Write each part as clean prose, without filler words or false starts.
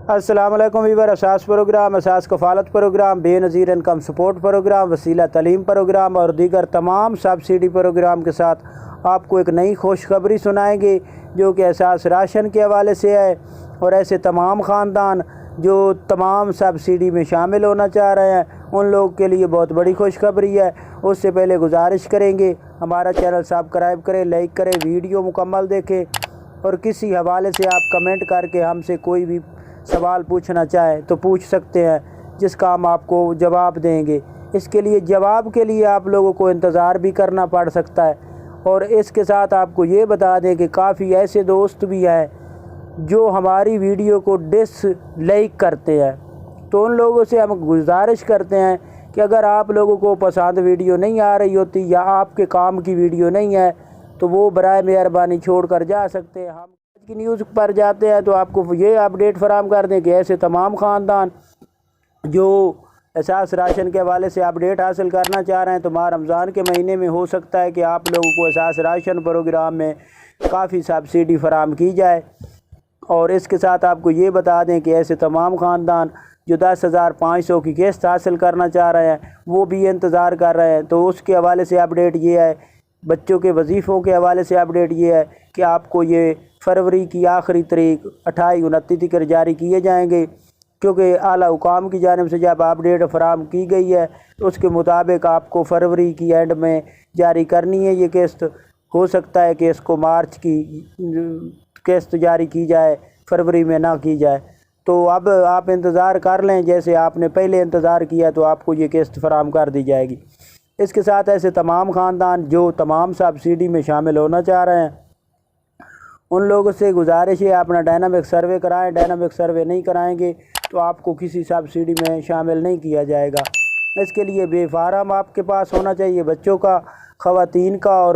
السلام علیکم ویور، اساس پروگرام، اساس کفالت پروگرام، بے نظیر انکم سپورٹ پروگرام، وسیلہ تعلیم پروگرام اور دیگر تمام سبسڈی پروگرام کے ساتھ آپ کو ایک نئی خوشخبری سنائیں گے جو کہ اساس راشن کے حوالے سے ہے۔ اور ایسے تمام خاندان جو تمام سبسڈی میں شامل ہونا چاہ رہے ہیں ان لوگ کے لیے بہت بڑی خوشخبری ہے۔ اس سے پہلے گزارش کریں گے ہمارا چینل سبسکرائب کریں، لائک کریں، ویڈیو مکمل دیکھیں اور کسی حوالے سے آپ کمنٹ کر کے ہم سے کوئی بھی سوال پوچھنا چاہیں تو پوچھ سکتے ہیں، جس کا ہم آپ کو جواب دیں گے۔ اس کے لیے جواب کے لیے آپ لوگوں کو انتظار بھی کرنا پڑ سکتا ہے۔ اور اس کے ساتھ آپ کو یہ بتا دیں کہ کافی ایسے دوست بھی ہیں جو ہماری ویڈیو کو ڈس لائک کرتے ہیں، تو ان لوگوں سے ہم گزارش کرتے ہیں کہ اگر آپ لوگوں کو پسند ویڈیو نہیں آ رہی ہوتی یا آپ کے کام کی ویڈیو نہیں ہے تو وہ برائے مہربانی چھوڑ کر جا سکتے ہیں۔ ہم آج کی نیوز پر جاتے ہیں تو آپ کو یہ اپڈیٹ فراہم کر دیں کہ ایسے تمام خاندان جو اساس راشن کے حوالے سے اپڈیٹ حاصل کرنا چاہ رہے ہیں تو ماہ رمضان کے مہینے میں ہو سکتا ہے کہ آپ لوگوں کو اساس راشن پروگرام میں کافی سبسڈی فراہم کی جائے۔ اور اس کے ساتھ آپ کو یہ بتا دیں کہ ایسے تمام خاندان جو 10,500 کی قسط حاصل کرنا چاہ رہے ہیں وہ بھی انتظار کر رہے ہیں، تو اس کے حوالے سے اپڈیٹ یہ ہے۔ بچوں کے وظیفوں کے حوالے سے اپڈیٹ یہ ہے کہ آپ کو یہ فروری کی آخری تاریخ 28-29 تک جاری کیے جائیں گے، کیونکہ اعلیٰ حکام کی جانب سے جب اپڈیٹ فراہم کی گئی ہے تو اس کے مطابق آپ کو فروری کی اینڈ میں جاری کرنی ہے یہ قسط۔ ہو سکتا ہے کہ اس کو مارچ کی قسط جاری کی جائے، فروری میں نہ کی جائے، تو اب آپ انتظار کر لیں، جیسے آپ نے پہلے انتظار کیا تو آپ کو یہ قسط فراہم کر دی جائے گی۔ اس کے ساتھ ایسے تمام خاندان جو تمام سبسڈی میں شامل ہونا چاہ رہے ہیں ان لوگوں سے گزارش ہے اپنا ڈائنامک سروے کرائیں۔ ڈائنامک سروے نہیں کرائیں گے تو آپ کو کسی سبسڈی میں شامل نہیں کیا جائے گا۔ اس کے لیے بے فارم آپ کے پاس ہونا چاہیے، بچوں کا، خواتین کا اور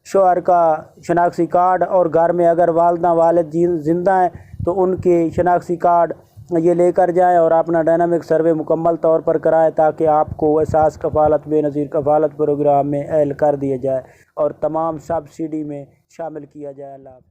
شوہر کا شناختی کارڈ، اور گھر میں اگر والدہ والد زندہ ہیں تو ان کے شناختی کارڈ یہ لے کر جائیں اور اپنا ڈائنامک سروے مکمل طور پر کرائیں تاکہ آپ کو اساس کفالت بے نظیر کفالت پروگرام میں اہل کر دیا جائے اور تمام سبسڈی میں شامل کیا جائے۔ اللہ حافظ۔